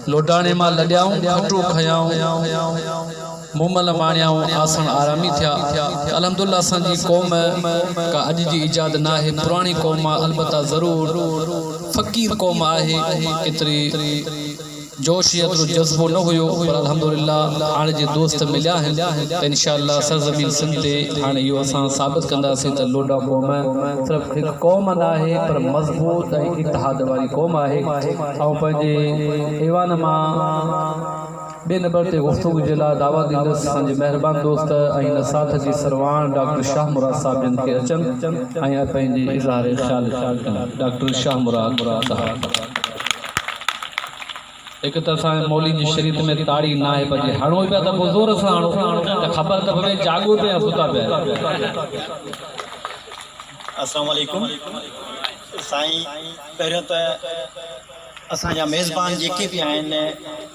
लोडाने मां लॾियाऊं खटो खयाऊं मुमल माणियाऊं आसन आरामी थिया अल्हम्दुलिल्लाह असांजी क़ौम का अॼु जी इजाद ना है पुरानी क़ौम अलबत्ता ज़रूर फ़कीर क़ौम आहे एतिरी जोश एतिरो जज़्बो न हुयो पर अल्हम्दुलिल्लाह हाणे जे दोस्त मिलिया आहिनि त इंशाअल्लाह सरज़मीन सिंध ते हाणे इहो असां साबित कंदासीं त लोडा क़ौम सिर्फ़ु हिकु क़ौम न आहे पर मज़बूत ऐं इतिहाद वारी क़ौम आहे ऐं पंहिंजे ऐवान मां ॿिए नंबर ते गुफ़्तगू जे लाइ दावत ॾींदुसि असांजे महिरबानी दोस्त ऐं नसात जी सरवान डॉक्टर शाह मुराद साहिब जिन खे अचनि ऐं पंहिंजी इज़हार ख़्याल डॉक्टर शाह मुराद साहिब एक तो असां मौली जी शरीयत में ताड़ी ना है पर हणो पिया त पोइ ज़ोर सां हणो त ख़बर त पवे जागो पिया सुता पिया। अस्सलाम वालेकुम साईं, पहिरियों त असांजा मेज़बान जेके बि आहिनि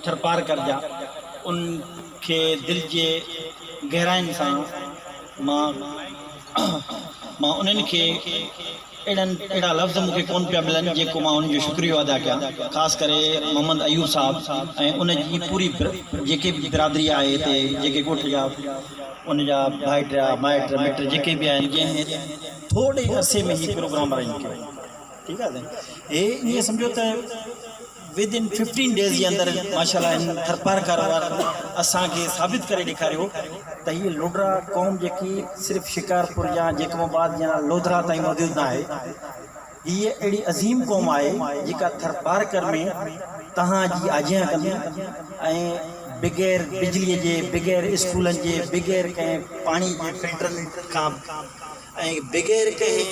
थरपार करजा उनखे दिलि जे गहराइनि सां मां उन्हनि खे अहिड़ा लफ़्ज़ मूंखे कोन पिया मिलनि जेको मां उनजो शुक्रियो अदा कयां। ख़ासि करे मोहम्मद अयूब साहब ऐं उनजी पूरी जेके बि बिरादरी आहे हिते जेके ॻोठ जा उनजा भाइट माइट मिट जेके बि आहिनि जंहिं थोरे अरसे में ई प्रोग्राम अरेंज कयो। ठीकु आहे, हे ईअं सम्झो त विदिन 15 डेज़ जे अंदरि माशाल्लाह हिन थरपार कारोबार असांखे साबित करे ॾेखारियो त हीअ लोडरा क़ौम जेकी सिर्फ़ु शिकारपुर या जेकमाबाद या लोधरा ताईं मौजूदु न आहे, हीअ अहिड़ी अज़ीम क़ौम आहे जेका थरपारकर में तव्हांजी आजियां कंदी ऐं बग़ैर बिजलीअ जे बग़ैर स्कूलनि जे बग़ैर कंहिं पाणी जे फिल्टरनि खां ऐं बग़ैर कंहिं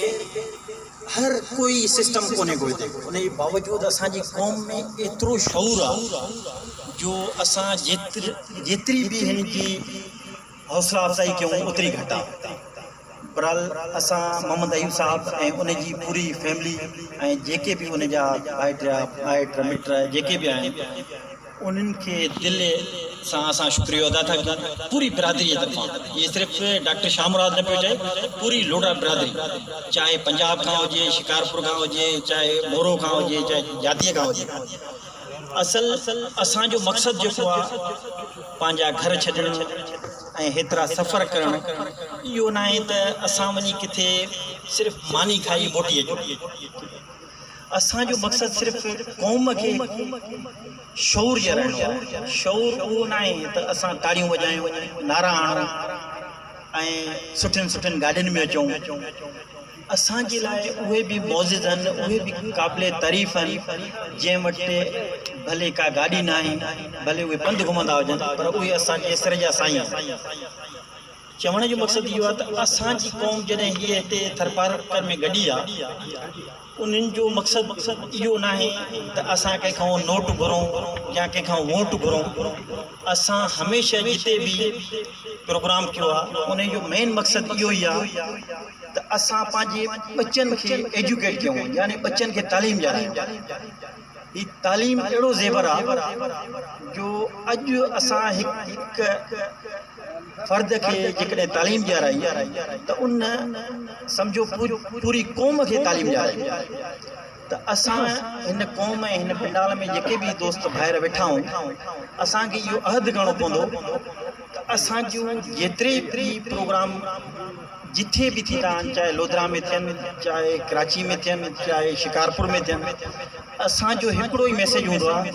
हर कोई सिस्टम कोन्हे कोई उन जे बावजूदि असांजी क़ौम में एतिरो शऊर आहे जो असां जेतिरी बि हिन जी हौसला अफ़ज़ाई कयूं ओतिरी घटि आहे। बहरहाल असां मोहम्मद अयूब साहब ऐं उनजी पूरी फैमिली ऐं जेके बि उनजा भाइट माइट मिट जेके बि आहिनि उन्हनि खे दिलि सां असां शुक्रियो अदा था कयूं पूरी बिरादरी जे तरफ़ां। ये सिर्फ़ु डॉक्टर शाह मुराद न पियो चए, पूरी लोडा बिरादरी, चाहे पंजाब खां हुजे, शिकारपुर खां हुजे, चाहे मोरो खां हुजे, चाहे जातीअ खां हुजे। असल असांजो मक़सदु जेको आहे पंहिंजा घर छॾणु ऐं हेतिरा सफ़र करणु इहो न आहे त असां वञी किथे सिर्फ़ु मानी खाई मोटी अचूं। असांजो मक़सदु सिर्फ़ु क़ौम खे शऊर ॾियारणो आहे। शऊर उहो न आहे त असां ताड़ियूं वॼायूं, नारा हणूं ऐं सुठियुनि सुठियुनि गाॾियुनि में अचूं। असांजे लाइ उहे बि मौज़िज़ आहिनि, उहे बि क़ाबिल तारीफ़ आहिनि जंहिं वटि भले का गाॾी न आहे, भले उहे पंधु घुमंदा हुजनि पर उहे असांजे सिर जा साईं आहिनि। चवण जो मक़सदु इहो आहे त असांजी क़ौम जॾहिं हीअ हिते थरपारकर में गॾी आहे उन्हनि जो मक़सदु इहो न आहे त असां कंहिंखां नोट घुरूं या कंहिंखां वोट घुरूं। असां हमेशह जिते बि प्रोग्राम कयो आहे उन जो मेन मक़सदु इहो ई आहे त असां पंहिंजे बचनि खे एजुकेट कयूं, यानी बचनि खे तालीम ॾियारायूं। ही तालीम अहिड़ो ज़ेवर आहे जो अॼु असां हिकु फ़र्द खे जेकॾहिं तालीम ॾियाराई त उन सम्झो पूरी क़ौम खे तालीम ॾियाराई। त असां हिन क़ौम ऐं हिन पंडाल में जेके बि दोस्त ॿाहिरि वेठा आहियूं असांखे इहो अहद करणो पवंदो त असां जूं जेतिरे बि प्रोग्राम जिथे भी थी रहा, चाहे लोधरा में थियनि, चाहे कराची में थियनि, चाहे शिकारपुर में थियनि, असांजो हिकिड़ो ई मैसेज हूंदो आहे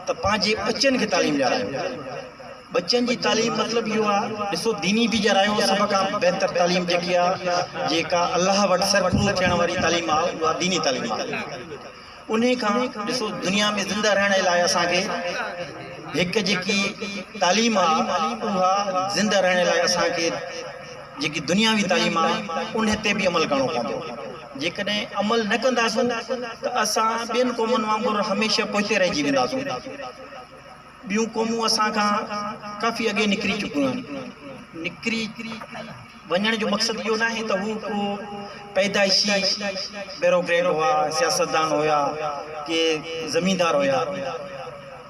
त पंहिंजे बचनि खे तालीम ॾियारायूं। बच्चन जी तालीम मतलब इहो आहे, ॾिसो दीनी बि ॼाणायो, सभ खां बहितर तालीम जेकी आहे जेका अल्लाह वटि सरखुर थियण वारी तालीम आहे उहा दीनी तालीम आहे। उन खां ॾिसो दुनिया में ज़िंदा रहण लाइ असांखे हिकु जेकी तालीम आहे उहा ज़िंदा रहण लाइ असांखे जेकी दुनियावी तालीम आहे उन ते बि अमल करणो पवंदो। जेकॾहिं अमल न कंदासीं त असां ॿियनि क़ौमुनि वांगुरु हमेशह पोइते रहिजी वेंदासीं। ॿियूं क़ौमूं असां खां काफ़ी अॻे निकिरी चुकियूं आहिनि। निकिरी वञण जो मक़सदु इहो न आहे त हू को पैदाइशी ब्यूरोक्रेट हुआ, सियासतदान हुया, के ज़मींदार हुया।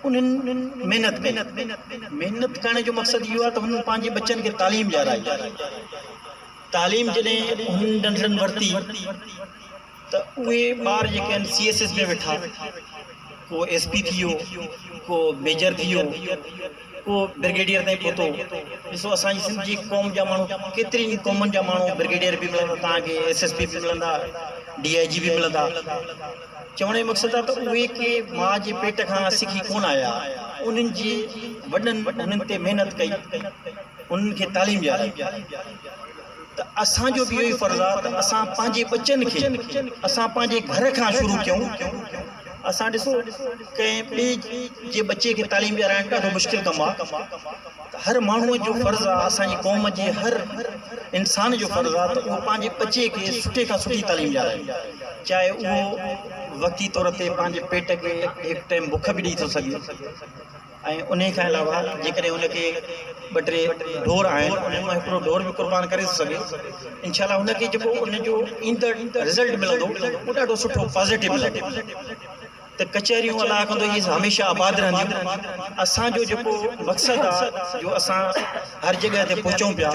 उन्हनि महिनत करण जो मक़सदु इहो आहे त हुननि पंहिंजे बच्चनि खे तालीम ॾियाराई। तालीम जॾहिं हुननि नंढड़नि वरिती त उहे ॿार जेके आहिनि CSS में वेठा को SP थियो, को मेजर थियो, को ब्रिगेडियर ताईं पहुतो। ॾिसो असांजी सिंध जी क़ौम जा माण्हू केतिरी ई क़ौमनि जा माण्हू ब्रिगेडियर बि मिलंदा तव्हांखे, SSP बि मिलंदा, DIG बि मिलंदा। चवण जो मक़सदु आहे त उहे के माउ जे पेट खां सिखी कोन आया, उन्हनि जे वॾनि उन्हनि ते महिनत कई, उन्हनि खे तालीम ॾियारी। त असांजो बि इहो ई फ़र्ज़ु आहे त असां पंहिंजे बचनि खे असां पंहिंजे घर खां शुरू कयूं। असां ॾिसो कंहिं ॿिए जे बचे खे तालीम ॾियाराइणु ॾाढो मुश्किल कमु आहे। हर माण्हूअ जो फ़र्ज़ु आहे, असांजी क़ौम जे हर इंसान जो फ़र्ज़ु आहे त उहो पंहिंजे बचे खे सुठे खां सुठी तालीम ॾियाराए, चाहे उहो वक़्ती तौर ते पंहिंजे पेट खे हिकु टाइम बुख बि ॾेई थो सघे, ऐं उन खां अलावा जेकॾहिं उनखे 2-3 ढोर आहिनि उन मां हिकिड़ो ढोर बि क़ुर्बान करे थो सघे। इनशाला हुनखे जेको उनजो ईंदड़ रिज़ल्ट मिलंदो उहो ॾाढो सुठो पॉज़िटिव मिलंदो। त कचहरियूं अलाह कंदो इहे हमेशह आबाद रहंदियूं। असांजो जेको मक़सदु आहे जो असां हर जॻह ते पहुचूं पिया,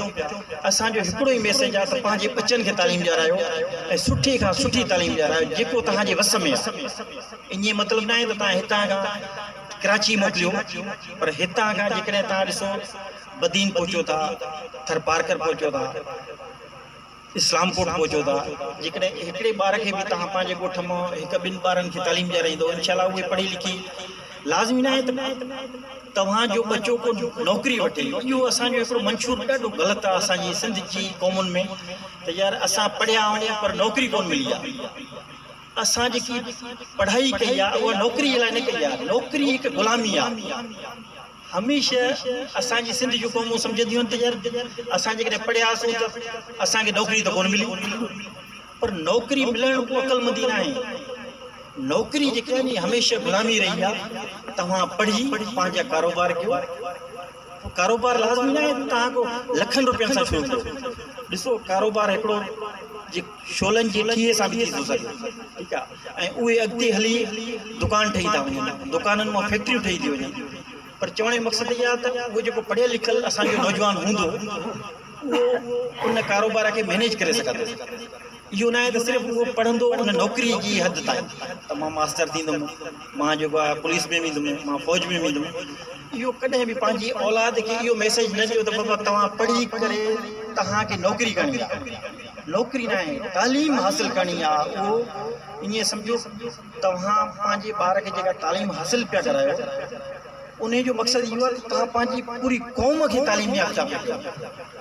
असांजो हिकिड़ो ई मैसेज आहे त पंहिंजे बचनि खे तालीम ॾियारायो ऐं सुठी खां सुठी तालीम ॾियारायो जेको तव्हांजे वस में आहे। इन मतिलबु न आहे त तव्हां हितां खां कराची मोकिलियो, पर हितां खां जेकॾहिं तव्हां ॾिसो बदीन पहुचो था, थरपारकर पहुचो था, इस्लामकोट पहुचो था, जेकॾहिं हिकिड़े ॿार खे बि तव्हां पंहिंजे ॻोठ मां 1-2 ॿारनि खे तालीम ॾियाराईंदो, इनशाला उहे पढ़ी लिखी लाज़मी न आहे त तव्हांजो बचो को नौकिरी वठे। इहो असांजो हिकिड़ो मंशूर ॾाढो ग़लति आहे असांजी सिंध जी क़ौमुनि में, त यार असां पढ़िया आहियूं पर नौकिरी कोन मिली आहे। असां जेकी पढ़ाई कई आहे उहा नौकिरी जे लाइ न कई आहे, नौकिरी हिकु ग़ुलामी आहे। हमेशह असांजी सिंध जूं क़ौमूं सम्झंदियूं आहिनि त यार असां जेकॾहिं पढ़ियासीं त असांखे नौकिरी त कोन मिली, पर नौकिरी मिलणु को अक़लमंदी न आहे। नौकिरी जेकी आहे हमेशह ग़ुलामी रही आहे। तव्हां पढ़ी पंहिंजा कारोबार कयो, कारोबार लाज़मी न आहे त तव्हां को लखनि रुपयनि सां शुरू कयो। ॾिसो कारोबार हिकिड़ो जे शोलनि जी ठीअ सां बि थी थो सघे, ठीकु आहे, ऐं उहे अॻिते हली दुकान ठही था वञनि, दुकाननि मां फैक्ट्रियूं ठही थी वञनि। पर चवण जो मक़सदु इहो आहे त उहो जेको पढ़ियल लिखियल असांजो नौजवान हूंदो उहो उन कारोबार खे मैनेज करे सघंदो। इहो न आहे त सिर्फ़ु उहो पढ़ंदो उन नौकिरी जी हद ताईं त मां मास्टर थींदुमि, मां जेको आहे पुलिस में वेंदुमि, मां फ़ौज में वेंदुमि। इहो कॾहिं बि पंहिंजी औलाद खे इहो मैसेज न ॾियो त बाबा तव्हां पढ़ी करे तव्हांखे नौकिरी करणी आहे। नौकिरी न आहे, तालीम हासिलु करणी आहे। उहो ईअं सम्झो तव्हां पंहिंजे ॿार खे जेका तालीम हासिलु पिया करायो उन जो मक़सदु इहो आहे त तव्हां पंहिंजी पूरी क़ौम खे तालीम याफ़्ता कयो।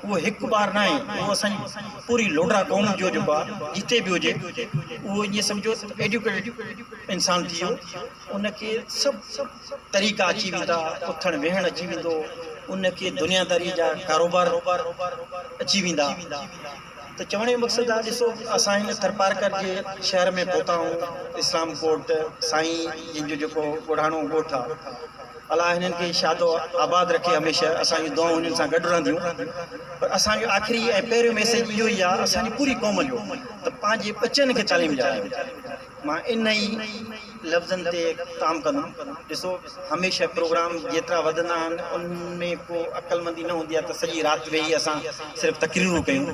उहो हिकु ॿार न आहे, उहो असांजी पूरी लोडरा क़ौम जो जेको आहे जिते बि हुजे उहो ईअं सम्झो एजुकेटेड इंसान थी वियो। उनखे सभु तरीक़ा अची वेंदा, उथणु वेहणु अची वेंदो, उनखे दुनियादारी जा कारोबार अची वेंदा। त चवण जो मक़सदु आहे ॾिसो असां हिन थरपारकर जे शहर में पहुता आहियूं, इस्लामकोट साईं जिन जो जेको पुराणो ॻोठु आहे, अलाह हिननि खे शादो आबाद रखे, हमेशह असांजी दुआऊं हिननि सां गॾु रहंदियूं। पर असांजो आख़िरी ऐं पहिरियों मैसेज इहो ई आहे असांजी पूरी क़ौम जो त पंहिंजे बचनि खे तालीम ॾियारायो। मां इन ई लफ़्ज़नि ते काम कंदुमि। ॾिसो हमेशह प्रोग्राम जेतिरा वधंदा आहिनि उनमें को अक़लमंदी न हूंदी आहे त सॼी राति वेही असां सिर्फ़ु तक़रीरूं कयूं।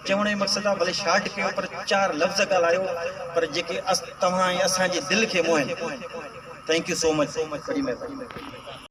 चवण जो मक़सदु आहे भले शार्ट कयो पर 4 लफ़्ज़ ॻाल्हायो पर जेके तव्हां ऐं असांजे दिलि खे मोहनि। थैंक यू सो मच, वॾी महिरबानी।